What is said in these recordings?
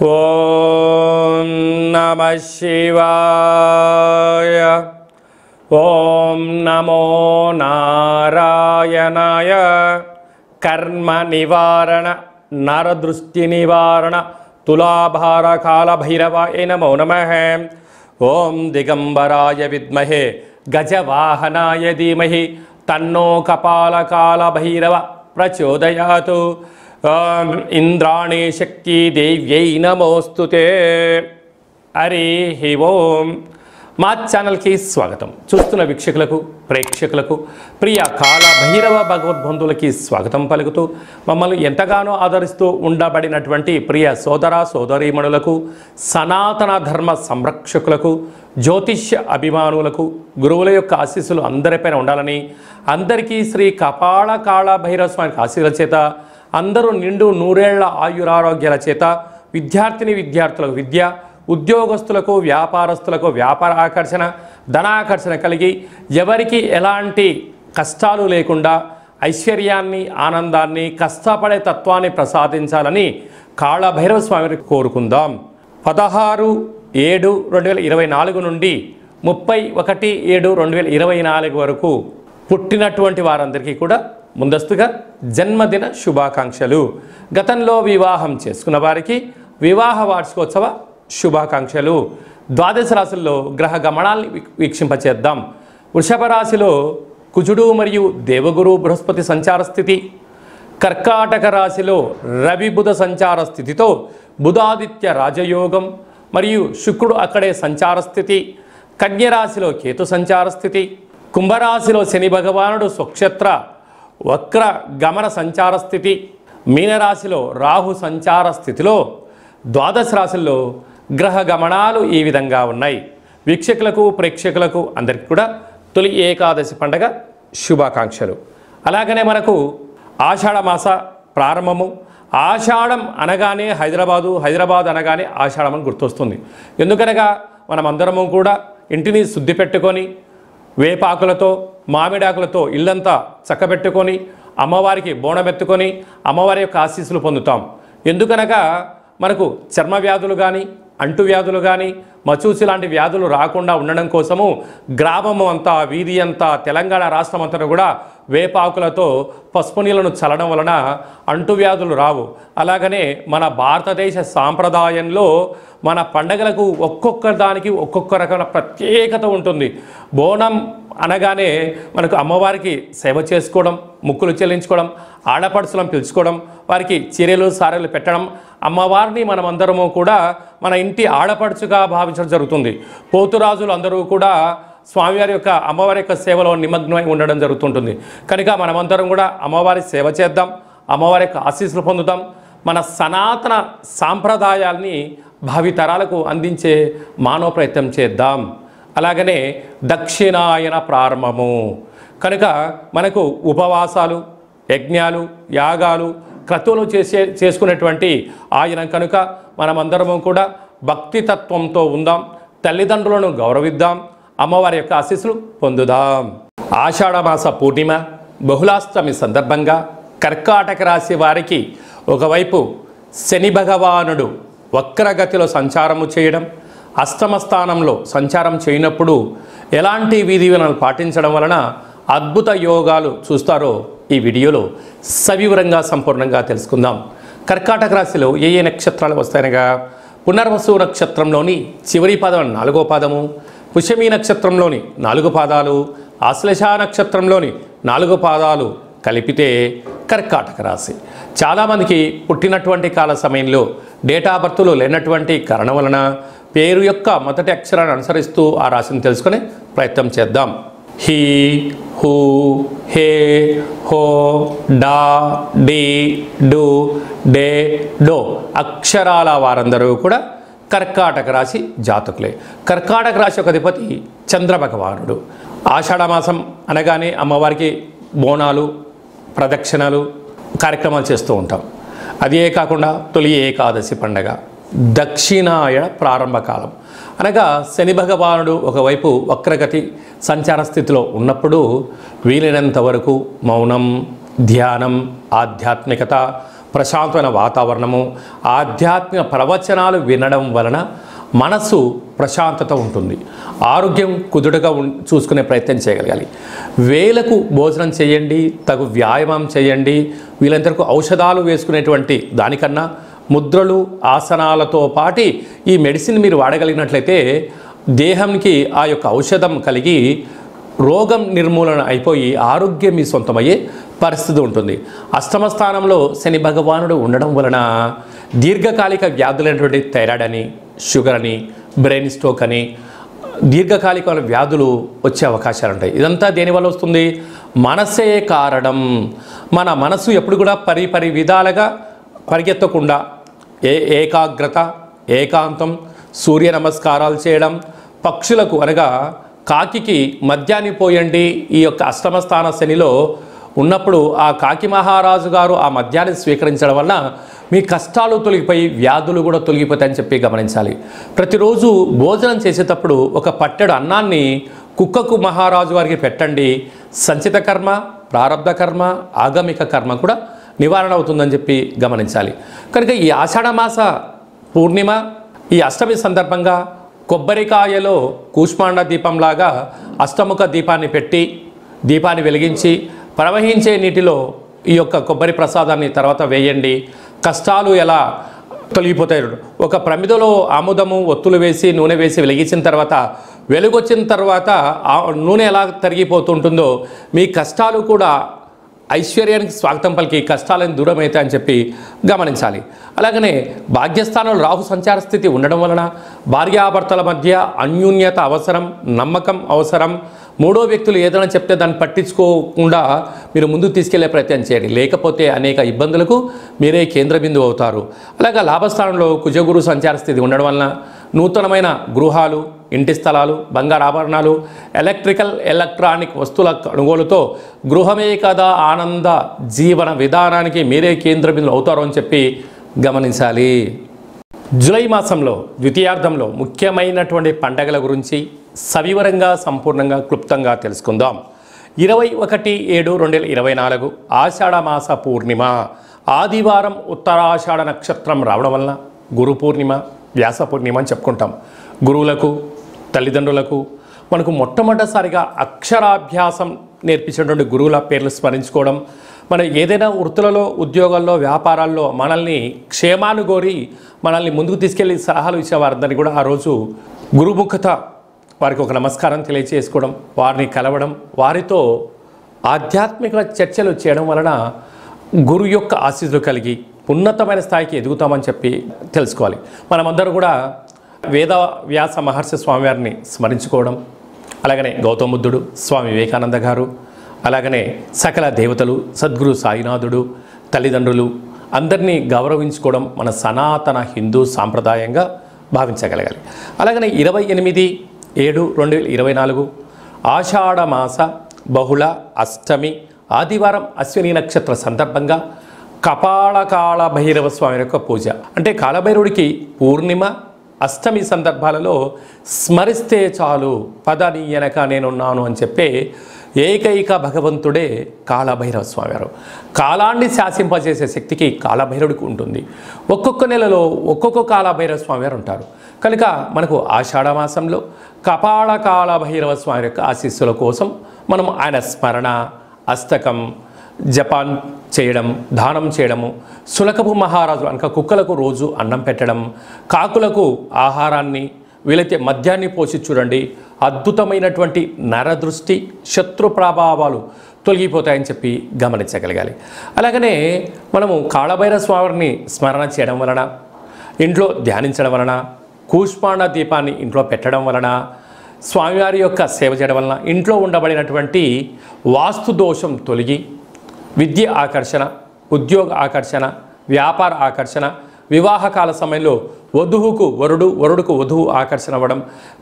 ఓం నమః శివాయ. ఓం నమో నారాయణాయ. కర్మ నివారణ నరదృష్టి నివారణ తులాభార కాల భైరవాయ నమో నమః. ఓం దిగంబరాయ విద్మహే గజవాహనాయ ధీమహి తన్నో కపాల కాల భైరవ ప్రచోదయాతు. ఇంద్రాణి శక్తి దేవ్యై నమోస్తుతే. హరి ఓం. మా ఛానల్కి స్వాగతం. చూస్తున్న వీక్షకులకు ప్రేక్షకులకు ప్రియ కాల భైరవ భగవద్బంధువులకి స్వాగతం పలుకుతూ మమ్మల్ని ఎంతగానో ఆదరిస్తూ ఉండబడినటువంటి ప్రియ సోదర సోదరీమణులకు సనాతన ధర్మ సంరక్షకులకు జ్యోతిష్య అభిమానులకు గురువుల యొక్క ఆశీస్సులు అందరిపైన ఉండాలని అందరికీ శ్రీ కపాల కాళ భైరవ స్వామి ఆశీర్వాదాల చేత అందరూ నిండు నూరేళ్ల ఆయురారోగ్యాల చేత విద్యార్థులకు విద్య, ఉద్యోగస్తులకు వ్యాపారస్తులకు వ్యాపార ఆకర్షణ, ధనాకర్షణ కలిగి ఎవరికి ఎలాంటి కష్టాలు లేకుండా ఐశ్వర్యాన్ని, ఆనందాన్ని, కష్టపడే తత్వాన్ని ప్రసాదించాలని కాళభైరవ స్వామిని కోరుకుందాం. 16/7/2024 నుండి 31/7/2024 వరకు పుట్టినటువంటి వారందరికీ కూడా ముందస్తుగా జన్మదిన శుభాకాంక్షలు. గతంలో వివాహం చేసుకున్న వారికి వివాహ వార్షికోత్సవ శుభాకాంక్షలు. ద్వాదశ రాశుల్లో గ్రహ గమనాల్ని వీక్షింపచేద్దాం. వృషభ రాశిలో కుజుడు మరియు దేవగురు బృహస్పతి సంచార స్థితి. కర్కాటక రాశిలో రవి బుధ సంచార స్థితితో బుధాదిత్య రాజయోగం మరియు శుక్రుడు అక్కడే సంచార స్థితి. కన్యరాశిలో కేతు సంచార స్థితి. కుంభరాశిలో శని భగవానుడు స్వక్షేత్ర వక్ర గమన సంచార స్థితి. మీనరాశిలో రాహు సంచార స్థితిలో ద్వాదశ రాశుల్లో గ్రహ గమనాలు ఈ విధంగా ఉన్నాయి. వీక్షకులకు ప్రేక్షకులకు అందరికీ కూడా తొలి ఏకాదశి పండగ శుభాకాంక్షలు. అలాగనే మనకు ఆషాఢ మాస ప్రారంభము. ఆషాఢం అనగానే హైదరాబాద్ అనగానే ఆషాఢం అని గుర్తొస్తుంది. ఎందుకనగా మనమందరము కూడా ఇంటిని శుద్ధి పెట్టుకొని వేపాకులతో మామిడాకులతో ఇల్లంతా చక్కబెట్టుకొని అమ్మవారికి బోనమెత్తుకొని అమ్మవారి యొక్క ఆశీస్సులు పొందుతాం. ఎందుకనగా మనకు చర్మ వ్యాధులు కానీ, అంటువ్యాధులు కానీ, మచూసి లాంటి వ్యాధులు రాకుండా ఉండడం కోసము గ్రామము అంతా, వీధి అంతా, తెలంగాణ రాష్ట్రం అంతా కూడా వేపాకులతో పసుపు నీళ్ళను చల్లడం వలన అంటువ్యాధులు రావు. అలాగనే మన భారతదేశ సాంప్రదాయంలో మన పండగలకు ఒక్కొక్క దానికి ఒక్కొక్క రకమైన ప్రత్యేకత ఉంటుంది. బోనం అనగానే మనకు అమ్మవారికి సేవ చేసుకోవడం, ముక్కులు చెల్లించుకోవడం, ఆడపడుచులను పిలుచుకోవడం, వారికి చీరలు సారెలు పెట్టడం, అమ్మవారిని మనమందరము కూడా మన ఇంటి ఆడపడుచుగా భావించడం జరుగుతుంది. పోతురాజులు అందరూ కూడా స్వామివారి యొక్క అమ్మవారి యొక్క సేవలో నిమగ్నమై ఉండడం జరుగుతుంటుంది. కనుక మనమందరం కూడా అమ్మవారి సేవ చేద్దాం, అమ్మవారి యొక్క ఆశీస్సులు పొందుతాం. మన సనాతన సాంప్రదాయాల్ని భావితరాలకు అందించే మానవ ప్రయత్నం చేద్దాం. అలాగనే దక్షిణాయన ప్రారంభము కనుక మనకు ఉపవాసాలు, యజ్ఞాలు, యాగాలు, క్రతువులు చేసుకునేటువంటి ఆయన కనుక మనమందరము కూడా భక్తితత్వంతో ఉందాం, తల్లిదండ్రులను గౌరవిద్దాం, అమ్మవారి యొక్క ఆశీస్సులు పొందుదాం. ఆషాఢమాస పూర్ణిమ బహుళాష్టమి సందర్భంగా కర్కాటక రాశి వారికి ఒకవైపు శని భగవానుడు వక్రగతిలో సంచారము చేయడం, అష్టమ స్థానంలో సంచారం చేయనప్పుడు ఎలాంటి విధి విధానాలు పాటించడం వలన అద్భుత యోగాలు చూస్తారో ఈ వీడియోలో సవివరంగా సంపూర్ణంగా తెలుసుకుందాం. కర్కాటక రాశిలో ఏ ఏ నక్షత్రాలు వస్తాయనగా పునర్వసు నక్షత్రంలోని చివరి పాదం 4వ పాదము, పుష్యమి నక్షత్రంలోని 4 పాదాలు, ఆశ్లేష నక్షత్రంలోని 4 పాదాలు కలిపితే కర్కాటక రాశి. చాలామందికి పుట్టినటువంటి కాల సమయంలో డేట్ ఆఫ్ బర్త్లు లేనటువంటి కారణం వలన పేరు యొక్క మొదటి అక్షరాన్ని అనుసరిస్తూ ఆ రాశిని తెలుసుకునే ప్రయత్నం చేద్దాం. హీ, హూ, హే, హో, డా, డి, డు, డే, డో అక్షరాల వారందరూ కూడా కర్కాటక రాశి జాతకులే. కర్కాటక రాశి యొక్క అధిపతి చంద్ర భగవానుడు. ఆషాఢమాసం అనగానే అమ్మవారికి బోనాలు, ప్రదక్షిణలు, కార్యక్రమాలు చేస్తూ ఉంటాం. అదే కాకుండా తొలి ఏకాదశి పండగ, దక్షిణాయన ప్రారంభకాలం. అనగా శని భగవానుడు ఒకవైపు వక్రగతి సంచార స్థితిలో ఉన్నప్పుడు వీలైనంత వరకు మౌనం, ధ్యానం, ఆధ్యాత్మికత, ప్రశాంతమైన వాతావరణము, ఆధ్యాత్మిక ప్రవచనాలు వినడం వలన మనసు ప్రశాంతత ఉంటుంది. ఆరోగ్యం కుదుటగా చూసుకునే ప్రయత్నం చేయగలగాలి. వేలకు భోజనం చేయండి, తగు వ్యాయామం చేయండి. వీళ్ళంతరకు ఔషధాలు వేసుకునేటువంటి దానికన్నా ముద్రలు, ఆసనాలతో పాటి ఈ మెడిసిన్ మీరు వాడగలిగినట్లయితే దేహానికి ఆ యొక్క ఔషధం కలిగి రోగం నిర్మూలన అయిపోయి ఆరోగ్యం మీ సొంతమయ్యే పరిస్థితి ఉంటుంది. అష్టమ స్థానంలో శని భగవానుడు ఉండడం వలన దీర్ఘకాలిక వ్యాధులైనటువంటి థైరాయిడ్ అని, షుగర్ అని, బ్రెయిన్ స్ట్రోక్ అని దీర్ఘకాలిక వ్యాధులు వచ్చే అవకాశాలు ఉంటాయి. ఇదంతా దేనివల్ల వస్తుంది? మనసే కారణం. మన మనసు ఎప్పుడు కూడా పరి విధాలుగా పరిగెత్తకుండా ఏకాగ్రత, ఏకాంతం, సూర్య నమస్కారాలు చేయడం, పక్షులకు అనగా కాకికి మద్యాన్ని పోయండి. ఈ యొక్క అష్టమ స్థాన శనిలో ఉన్నప్పుడు ఆ కాకి మహారాజు గారు ఆ మద్యాన్ని స్వీకరించడం వల్ల మీ కష్టాలు తొలగిపోయి వ్యాధులు కూడా తొలగిపోతాయని చెప్పి గమనించాలి. ప్రతిరోజు భోజనం చేసేటప్పుడు ఒక పట్టెడు అన్నాన్ని కుక్కకు మహారాజు గారికి పెట్టండి. సంచిత కర్మ, ప్రారబ్ధ కర్మ, ఆగమిక కర్మ కూడా నివారణ అవుతుందని చెప్పి గమనించాలి. కనుక ఈ ఆషాఢమాస పూర్ణిమ ఈ అష్టమి సందర్భంగా కొబ్బరికాయలో కూష్మాండ దీపంలాగా అష్టముఖ దీపాన్ని పెట్టి దీపాన్ని వెలిగించి ప్రవహించే నీటిలో ఈ యొక్క కొబ్బరి ప్రసాదాన్ని తర్వాత వేయండి. కష్టాలు ఎలా తొలగిపోతాయి? ఒక ప్రమిదలో ఆముదము, ఒత్తులు వేసి నూనె వేసి వెలిగించిన తర్వాత వెలుగొచ్చిన తర్వాత ఆ నూనె ఎలా తరిగిపోతుంటుందో మీ కష్టాలు కూడా ఐశ్వర్యానికి స్వాగతం పలికి కష్టాలను దూరం అవుతాయని చెప్పి గమనించాలి. అలాగనే భాగ్యస్థానంలో రాహు సంచార స్థితి ఉండడం వలన భార్యాభర్తల మధ్య అన్యోన్యత అవసరం, నమ్మకం అవసరం. మూడో వ్యక్తులు ఏదైనా చెప్తే దాన్ని పట్టించుకోకుండా మీరు ముందుకు తీసుకెళ్లే ప్రయత్నం చేయండి. లేకపోతే అనేక ఇబ్బందులకు మీరే కేంద్ర బిందువు అవుతారు. అలాగే లాభస్థానంలో కుజగురు సంచార స్థితి ఉండడం వలన నూతనమైన గృహాలు, ఇంటి స్థలాలు, బంగారు ఆభరణాలు, ఎలక్ట్రానిక్ వస్తువుల కొనుగోలుతో గృహమే కదా ఆనంద జీవన విధానానికి మీరే కేంద్ర బిందువు అవుతారు అని చెప్పి గమనించాలి. జూలై మాసంలో ద్వితీయార్థంలో ముఖ్యమైనటువంటి పండగల గురించి సవివరంగా, సంపూర్ణంగా, క్లుప్తంగా తెలుసుకుందాం. 21/7/2024 ఆషాఢమాస పూర్ణిమ ఆదివారం ఉత్తరాషాఢ నక్షత్రం రావడం వలన గురు పూర్ణిమ, వ్యాస పూర్ణిమ అని చెప్పుకుంటాం. గురువులకు, తల్లిదండ్రులకు మనకు మొట్టమొదటిసారిగా అక్షరాభ్యాసం నేర్పించినటువంటి గురువుల పేర్లు స్మరించుకోవడం, మన ఏదైనా వృత్తులలో, ఉద్యోగాల్లో, వ్యాపారాల్లో మనల్ని క్షేమాన్ని కోరి మనల్ని ముందుకు తీసుకెళ్లి సలహాలు ఇచ్చే వారందరినీ కూడా ఆ రోజు గురుముఖత వారికి ఒక నమస్కారం తెలియజేసుకోవడం, వారిని కలవడం, వారితో ఆధ్యాత్మిక చర్చలు చేయడం వలన గురు యొక్క ఆశీస్సులు కలిగి ఉన్నతమైన స్థాయికి ఎదుగుతామని చెప్పి తెలుసుకోవాలి. మనమందరూ కూడా వేద వ్యాస మహర్షి స్వామివారిని స్మరించుకోవడం, అలాగనే గౌతమ బుద్ధుడు, స్వామి వివేకానంద గారు, అలాగనే సకల దేవతలు, సద్గురు సాయినాథుడు, తల్లిదండ్రులు అందరినీ గౌరవించుకోవడం మన సనాతన హిందూ సాంప్రదాయంగా భావించగలగాలి. అలాగనే 28/7/2024 ఆషాఢమాస బహుళ అష్టమి ఆదివారం అశ్విని నక్షత్ర సందర్భంగా కపాళకాళ భైరవ స్వామి యొక్క పూజ. అంటే కాళభైరవుడికి పూర్ణిమ, అష్టమి సందర్భాలలో స్మరిస్తే చాలు, పదని వెనక నేనున్నాను అని చెప్పే ఏకైక భగవంతుడే కాళభైరవ స్వామివారు. కాలాన్ని శాసింపజేసే శక్తికి కాళభైరవుడికి ఉంటుంది. ఒక్కొక్క నెలలో ఒక్కొక్క కాళభైరవ స్వామివారు ఉంటారు. కనుక మనకు ఆషాఢమాసంలో కపాళకాళ భైరవ స్వామి యొక్క ఆశీస్సుల కోసం మనం ఆయన స్మరణ, అష్టకం, జపాన్ చేయడం, దానం చేయడము, సులకపు మహారాజు అనక కుక్కలకు రోజు అన్నం పెట్టడం, కాకులకు ఆహారాన్ని, వీలైతే మద్యాన్ని పోసి చూడండి. అద్భుతమైనటువంటి నరదృష్టి, శత్రు ప్రభావాలు తొలగిపోతాయని చెప్పి గమనించగలగాలి. అలాగనే మనము కాళభైరవ స్వామిని స్మరణ చేయడం వలన, ఇంట్లో ధ్యానించడం వలన, కూష్మాండ దీపాన్ని ఇంట్లో పెట్టడం వలన, స్వామివారి యొక్క సేవ చేయడం వలన ఇంట్లో ఉండబడినటువంటి వాస్తు దోషం తొలగి విద్య ఆకర్షణ, ఉద్యోగ ఆకర్షణ, వ్యాపార ఆకర్షణ, వివాహకాల సమయంలో వధువుకు వరుడు, వరుడుకు వధువు ఆకర్షణ అవ్వడం,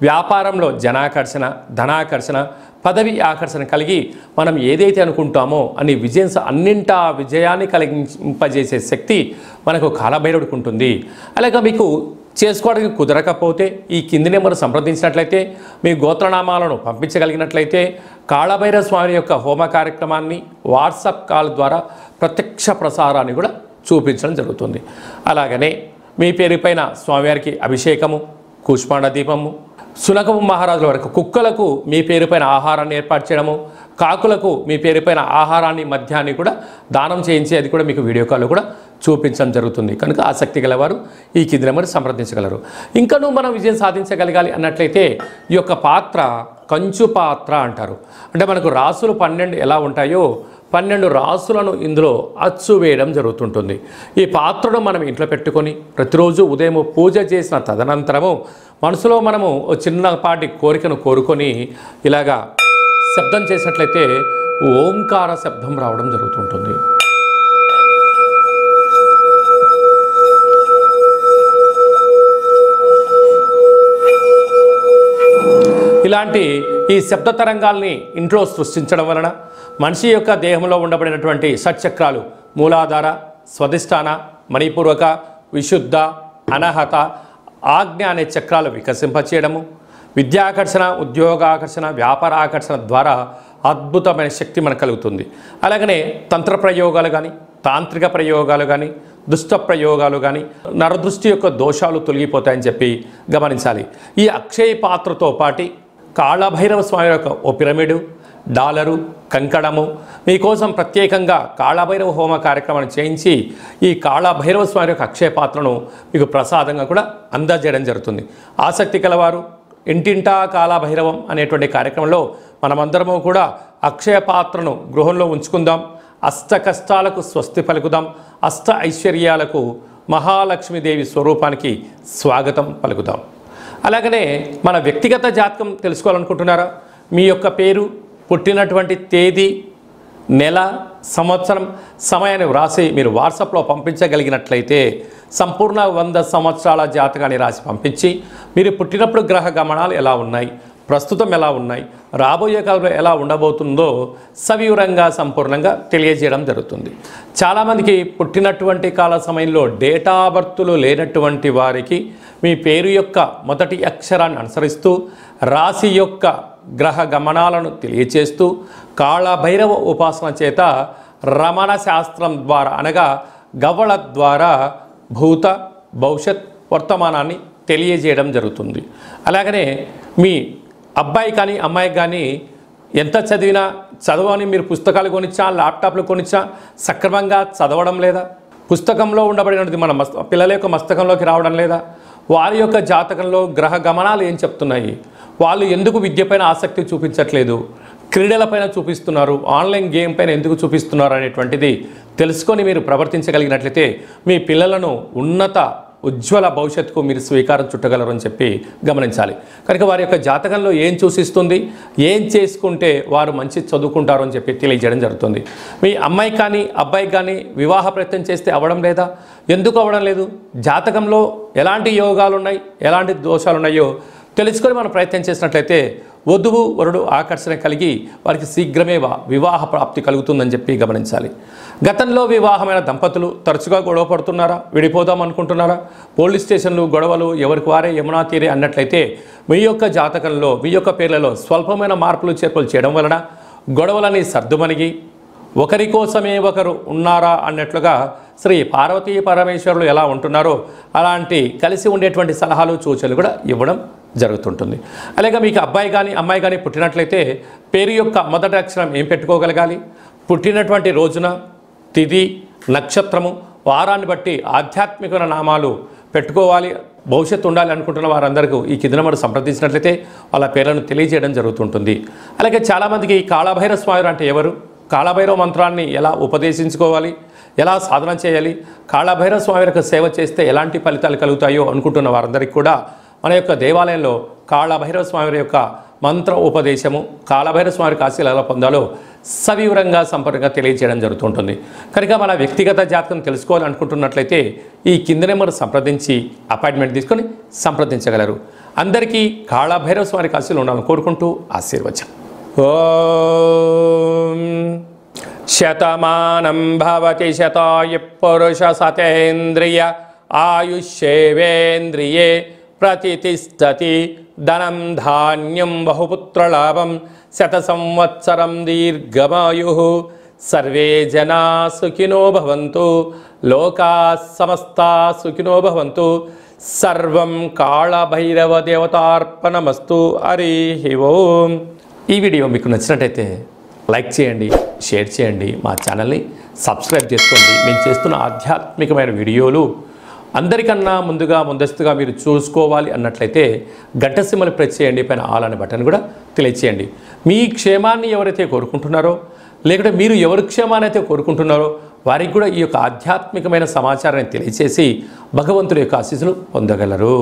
వ్యాపారంలో జనాకర్షణ, ధనాకర్షణ, పదవి ఆకర్షణ కలిగి మనం ఏదైతే అనుకుంటామో అని అన్నింటా విజయాన్ని కలిగింపజేసే శక్తి మనకు కాళభైరవుడికి ఉంటుంది. అలాగే మీకు చేసుకోవడానికి కుదరకపోతే ఈ కింది నెంబర్ సంప్రదించినట్లయితే మీ గోత్రనామాలను పంపించగలిగినట్లయితే కాళభైరవ స్వామి యొక్క హోమ కార్యక్రమాన్ని వాట్సాప్ కాల్ ద్వారా ప్రత్యక్ష ప్రసారాన్ని కూడా చూపించడం జరుగుతుంది. అలాగనే మీ పేరుపైన స్వామివారికి అభిషేకము, కూష్మాండ దీపము, సునకము మహారాజుల వరకు కుక్కలకు మీ పేరుపైన ఆహారాన్ని ఏర్పాటు చేయడము, కాకులకు మీ పేరుపైన ఆహారాన్ని మద్యాన్ని కూడా దానం చేయించేది కూడా మీకు వీడియో కాల్లో కూడా చూపించడం జరుగుతుంది. కనుక ఆసక్తి గలవారు ఈ కింది నెంబర్ సంప్రదించగలరు. ఇంకనూ మనం విజయం సాధించగలగాలి అన్నట్లయితే ఈ యొక్క పాత్ర కంచు పాత్ర అంటారు. అంటే మనకు రాసులు 12 ఎలా ఉంటాయో 12 రాసులను ఇందులో అచ్చు వేయడం జరుగుతుంటుంది. ఈ పాత్రను మనం ఇంట్లో పెట్టుకొని ప్రతిరోజు ఉదయం పూజ చేసిన తదనంతరము మనసులో మనము చిన్నపాటి కోరికను కోరుకొని ఇలాగా శబ్దం చేసినట్లయితే ఓంకార శబ్దం రావడం జరుగుతుంటుంది. ఇలాంటి ఈ శబ్ద తరంగాల్ని ఇంట్లో సృష్టించడం వలన మనిషి యొక్క దేహంలో ఉండబడినటువంటి షట్చక్రాలు మూలాధార, స్వధిష్టాన, మణిపూర్వక, విశుద్ధ, అనహత, ఆజ్ఞ అనే చక్రాలు వికసింపచేయడము, విద్యాకర్షణ, ఉద్యోగాకర్షణ, వ్యాపార ఆకర్షణ ద్వారా అద్భుతమైన శక్తి మనకు కలుగుతుంది. అలాగనే తంత్ర ప్రయోగాలు కానీ, తాంత్రిక ప్రయోగాలు కానీ, దుష్ట ప్రయోగాలు కానీ, నరదృష్టి యొక్క దోషాలు తొలగిపోతాయని చెప్పి గమనించాలి. ఈ అక్షయ పాత్రతో పాటు కాళభైరవ స్వామి యొక్క ఓ పిరమిడు, డాలరు, కంకణము మీకోసం ప్రత్యేకంగా కాళభైరవ హోమ కార్యక్రమాన్ని చేయించి ఈ కాళభైరవ స్వామి యొక్క అక్షయ పాత్రను మీకు ప్రసాదంగా కూడా అందజేయడం జరుగుతుంది. ఆసక్తి కలవారు ఇంటింటా కాళభైరవం అనేటువంటి కార్యక్రమంలో మనమందరము కూడా అక్షయ పాత్రను గృహంలో ఉంచుకుందాం. అష్ట కష్టాలకు స్వస్తి పలుకుదాం. అష్ట ఐశ్వర్యాలకు మహాలక్ష్మీదేవి స్వరూపానికి స్వాగతం పలుకుదాం. అలాగనే మన వ్యక్తిగత జాతకం తెలుసుకోవాలనుకుంటున్నారా? మీ యొక్క పేరు, పుట్టినటువంటి తేదీ, నెల, సంవత్సరం, సమయాన్ని వ్రాసి మీరు వాట్సాప్లో పంపించగలిగినట్లయితే సంపూర్ణ 100 సంవత్సరాల జాతకాన్ని రాసి పంపించి మీరు పుట్టినప్పుడు గ్రహ గమనాలు ఎలా ఉన్నాయి, ప్రస్తుతం ఎలా ఉన్నాయి, రాబోయే కాలంలో ఎలా ఉండబోతుందో సవివరంగా సంపూర్ణంగా తెలియజేయడం జరుగుతుంది. చాలామందికి పుట్టినటువంటి కాల సమయంలో డేటా బర్తులు లేనటువంటి వారికి మీ పేరు యొక్క మొదటి అక్షరాన్ని అనుసరిస్తూ రాశి యొక్క గ్రహ గమనాలను తెలియచేస్తూ కాళభైరవ ఉపాసన చేత రమణ శాస్త్రం ద్వారా అనగా గవ్వళ ద్వారా భూత, భవిష్యత్, వర్తమానాన్ని తెలియజేయడం జరుగుతుంది. అలాగనే మీ అబ్బాయి కానీ అమ్మాయికి కానీ ఎంత చదివినా చదవని మీరు పుస్తకాలు కొనిచ్చా, ల్యాప్టాప్లు కొనిచ్చా సక్రమంగా చదవడం లేదా? పుస్తకంలో ఉండబడినది మన పిల్లల యొక్క మస్తకంలోకి రావడం లేదా? వారి యొక్క జాతకంలో గ్రహ గమనాలు ఏం చెప్తున్నాయి? వాళ్ళు ఎందుకు విద్యపైన ఆసక్తి చూపించట్లేదు, క్రీడలపైన చూపిస్తున్నారు, ఆన్లైన్ గేమ్ పైన ఎందుకు చూపిస్తున్నారు అనేటువంటిది తెలుసుకొని మీరు ప్రవర్తించగలిగినట్లయితే మీ పిల్లలను ఉన్నత ఉజ్వల భవిష్యత్తుకు మీరు స్వీకారం చుట్టగలరు అని చెప్పి గమనించాలి. కనుక వారి యొక్క జాతకంలో ఏం సూచిస్తుంది, ఏం చేసుకుంటే వారు మంచి చదువుకుంటారు అని చెప్పి తెలియజేయడం జరుగుతుంది. మీ అమ్మాయి కానీ అబ్బాయి కానీ వివాహ ప్రయత్నం చేస్తే అవ్వడం లేదా? ఎందుకు అవ్వడం లేదు? జాతకంలో ఎలాంటి యోగాలు ఉన్నాయి, ఎలాంటి దోషాలు ఉన్నాయో తెలుసుకొని మనం ప్రయత్నం చేసినట్లయితే వధువు వరుడు ఆకర్షణ కలిగి వారికి శీఘ్రమే వివాహ ప్రాప్తి కలుగుతుందని చెప్పి గమనించాలి. గతంలో వివాహమైన దంపతులు తరచుగా గొడవ పడుతున్నారా, విడిపోదాం అనుకుంటున్నారా? పోలీస్ స్టేషన్లు, గొడవలు ఎవరికి వారే యమునా తీరే అన్నట్లయితే మీ యొక్క జాతకంలో మీ యొక్క పేర్లలో స్వల్పమైన మార్పులు చేర్పులు చేయడం వలన గొడవలని సర్దుమణిగి ఒకరి కోసమే ఒకరు ఉన్నారా అన్నట్లుగా శ్రీ పార్వతీ పరమేశ్వరులు ఎలా ఉంటున్నారో అలాంటి కలిసి ఉండేటువంటి సలహాలు, సూచనలు కూడా ఇవ్వడం జరుగుతుంటుంది. అలాగే మీకు అబ్బాయి కానీ అమ్మాయి కానీ పుట్టినట్లయితే పేరు యొక్క మొదటి అక్షరం ఏం పెట్టుకోగలగాలి? పుట్టినటువంటి రోజున, తిథి, నక్షత్రము, వారాన్ని బట్టి ఆధ్యాత్మిక నామాలు పెట్టుకోవాలి. భవిష్యత్తు ఉండాలి అనుకుంటున్న వారందరికీ ఈ కింద నెంబర్ సంప్రదించినట్లయితే వాళ్ళ పేర్లను తెలియజేయడం జరుగుతుంటుంది. అలాగే చాలామందికి కాళభైరవ స్వామి అంటే ఎవరు, కాళభైరవ మంత్రాన్ని ఎలా ఉపదేశించుకోవాలి, ఎలా సాధన చేయాలి, కాళభైరవ స్వామి యొక్క సేవ చేస్తే ఎలాంటి ఫలితాలు కలుగుతాయో అనుకుంటున్న వారందరికీ కూడా మన యొక్క దేవాలయంలో కాళభైరవ స్వామి యొక్క మంత్ర ఉపదేశము, కాళభైరవ స్వామి ఆశీస్సులు ఎలా పొందాలో సవివరంగా సంపూర్ణంగా తెలియజేయడం జరుగుతుంటుంది. కనుక మన వ్యక్తిగత జాతకం తెలుసుకోవాలనుకుంటున్నట్లయితే ఈ కింద నెంబర్ సంప్రదించి అపాయింట్మెంట్ తీసుకొని సంప్రదించగలరు. అందరికీ కాళభైరవ స్వామి ఆశీస్సులు ఉండాలని కోరుకుంటూ ఆశీర్వచనం. ఓం శతమానం భవతి శతాయు పురుష సతేంద్రియ ఆయుష్యేవేంద్రియే ప్రతిష్టతి ధనం ధాన్యం బహుపుత్రలాభం శత సంవత్సరం దీర్ఘమాయు సర్వే జనా సుఖినో భవంతు లోకా సమస్తా సుఖినో భవంతు సర్వం కాళభైరవ దేవతార్పణమస్తు. హరి ఓం. ఈ వీడియో మీకు నచ్చినట్టయితే లైక్ చేయండి, షేర్ చేయండి, మా ఛానల్ని సబ్స్క్రైబ్ చేసుకోండి. మేము చేస్తున్న ఆధ్యాత్మికమైన వీడియోలు అందరికన్నా ముందస్తుగా మీరు చూసుకోవాలి అన్నట్లయితే గంట సింబల్ ప్రెస్ చేయండి, పైన ఆల్ అనే బటన్ కూడా తెలియచేయండి. మీ క్షేమాన్ని ఎవరైతే కోరుకుంటున్నారో లేకుంటే మీరు ఎవరి క్షేమాన్ని అయితే కోరుకుంటున్నారో వారికి కూడా ఈ యొక్క ఆధ్యాత్మికమైన సమాచారాన్ని తెలియచేసి భగవంతుడి యొక్క ఆశీస్సులు పొందగలరు.